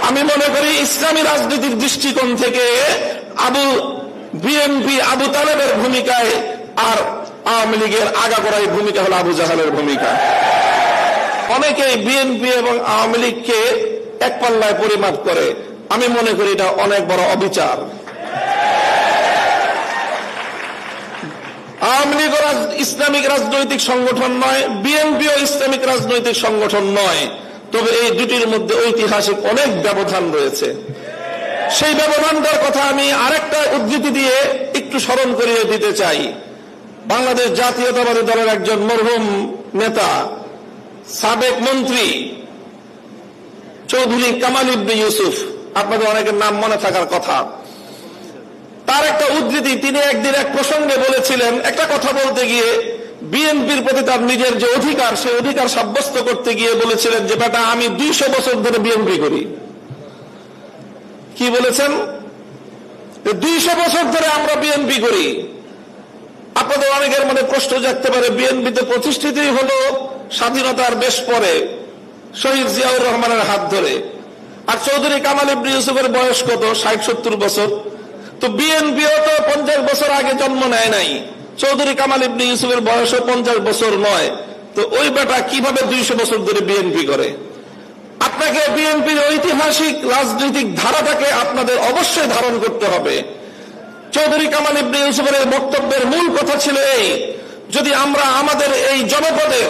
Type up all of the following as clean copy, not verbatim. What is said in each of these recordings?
আমি মনে করি ইসলামী রাজনীতির দৃষ্টিকোণ থেকে বিএনপি আবু তালেবের ভূমিকায় আর আওয়ামী লীগের আগাগোড়াই ভূমিকা হলো আবু জাহালের ভূমিকা। অনেকেই বিএনপি এবং আওয়ামী লীগকে এক পাল্লায় পরিমাপ করে। আমি মনে করি এটা অনেক বড় অবিচার। আওয়ামী লীগ ইসলামিক রাজনৈতিক সংগঠন নয়, বিএনপিও ইসলামিক রাজনৈতিক সংগঠন নয়, তবে এই দুটির মধ্যে ঐতিহাসিক অনেক ব্যবধান রয়েছে। সেই ব্যবধানটার কথা আমি আরেকটা উদ্ধৃতি দিয়ে একটু স্মরণ করিয়ে দিতে চাই। বাংলাদেশ জাতীয়তাবাদী দলের একজন মরহুম নেতা, সাবেক মন্ত্রী চৌধুরী কামাল ইবনে ইউসুফ, আপনাদের অনেকের নাম মনে থাকার কথা, তার একটা উদ্ধৃতি, তিনি একদিন এক প্রসঙ্গে বলেছিলেন, একটা কথা বলতে গিয়ে বিএনপির প্রতি তার নিজের যে অধিকার, সেই অধিকার সাব্যস্ত করতে গিয়ে বলেছিলেন যে বেটা আমি 200 বছর ধরে বিএনপি করি। কি বলেছেন? 200 বছর ধরে আমরা বিএনপি করি। আপনাদের অনেকের মনে প্রশ্ন জাগতে পারে, বিএনপি তো প্রতিষ্ঠিতই হলো স্বাধীনতার বেশ পরে শহীদ জিয়াউর রহমানের হাত ধরে, আর চৌধুরী কামাল ইবনে ইউসুফের বয়স কত? 60-70 বছর। তো বিএনপিও তো 50 বছর আগে জন্ম নেয় নাই, চৌধুরী কামাল ইবনে ইউসুফের বয়সও 50 বছর নয়। তো ওই বেটা কিভাবে 200 বছর ধরে বিএনপি করে? আপনাকে বিএনপির ঐতিহাসিক রাজনৈতিক ধারাটাকে আপনাদের অবশ্যই ধারণ করতে হবে। চৌধুরী কামাল ইবনে ইউসুফের বক্তব্যের মূল কথা ছিল এই, যদি আমরা আমাদের এই জনপদের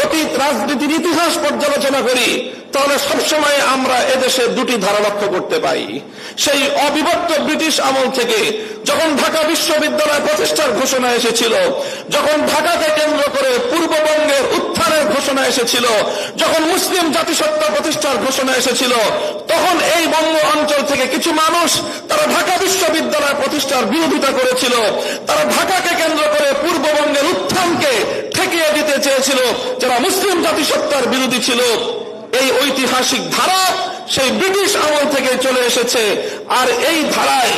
অতীত রাজনীতির ইতিহাস পর্যালোচনা করি, তাহলে সবসময় আমরা এদেশে দুটি ধারা লক্ষ্য করতে পাই। সেই অবিভক্ত ব্রিটিশ আমল থেকে যখন ঢাকা বিশ্ববিদ্যালয় প্রতিষ্ঠার ঘোষণা এসেছিল, যখন ঢাকাকে কেন্দ্র করে পূর্ববঙ্গের উত্থানের ঘোষণা এসেছিল, যখন মুসলিম জাতিসত্তা প্রতিষ্ঠার ঘোষণা এসেছিল, তখন এই বঙ্গ অঞ্চল থেকে কিছু মানুষ তারা ঢাকা বিশ্ববিদ্যালয় প্রতিষ্ঠার বিরোধিতা করেছিল। তারা ঢাকাকে কেন্দ্র করে পূর্ববঙ্গের উত্থানকে ঠেকিয়ে দিতে চেয়েছিল, যারা মুসলিম জাতিসত্তার বিরোধী ছিল। এই ঐতিহাসিক ধারা সেই ব্রিটিশ আমল থেকে চলে এসেছে, আর এই ধারায়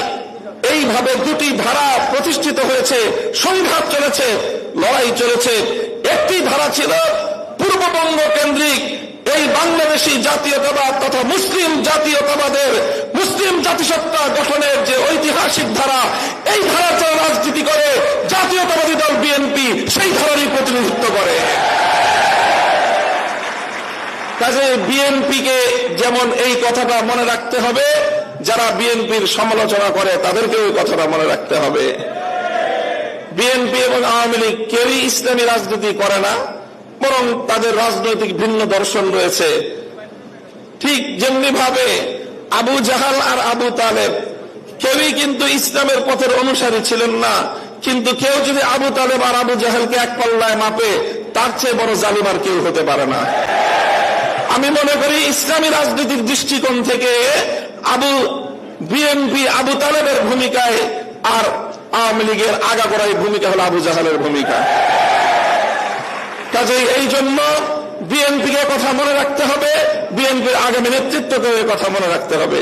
এইভাবে দুটি ধারা প্রতিষ্ঠিত হয়েছে, সংঘাত চলেছে, লড়াই চলেছে। একটি ধারা ছিল পূর্ববঙ্গ কেন্দ্রিক এই বাংলাদেশি জাতীয়তাবাদ তথা মুসলিম জাতীয়তাবাদের, মুসলিম জাতিসত্তা গঠনের যে ঐতিহাসিক ধারা, এই ধারা যারা রাজনীতি করে জাতীয়তাবাদী দল বিএনপি সেই ধারারই প্রতিনিধিত্ব করে। কাজে বিএনপিকে যেমন এই কথাটা মনে রাখতে হবে, যারা বিএনপির সমালোচনা করে তাদেরকে ওই কথাটা মনে রাখতে হবে। বিএনপি এবং আওয়ামী লীগ কেউই ইসলামী রাজনীতি করে না, বরং তাদের রাজনৈতিক ভিন্ন দর্শন রয়েছে। ঠিক যেমনি ভাবে আবু জাহাল আর আবু তালেব কেউই কিন্তু ইসলামের পথের অনুসারী ছিলেন না, কিন্তু কেউ যদি আবু তালেব আর আবু জাহালকে এক পাল্লায় মাপে, তার চেয়ে বড় জালিম আর কেউ হতে পারে না। আমি মনে করি ইসলামী রাজনীতির দৃষ্টিকোণ থেকে বিএনপি আবু তালেবের ভূমিকায় আর আওয়ামী লীগের আগাগোড়াই ভূমিকা হলো আবু জাহালের ভূমিকা। কাজেই এই জন্য বিএনপিকে কথা মনে রাখতে হবে, বিএনপির আগামী নেতৃত্বকে কথা মনে রাখতে হবে।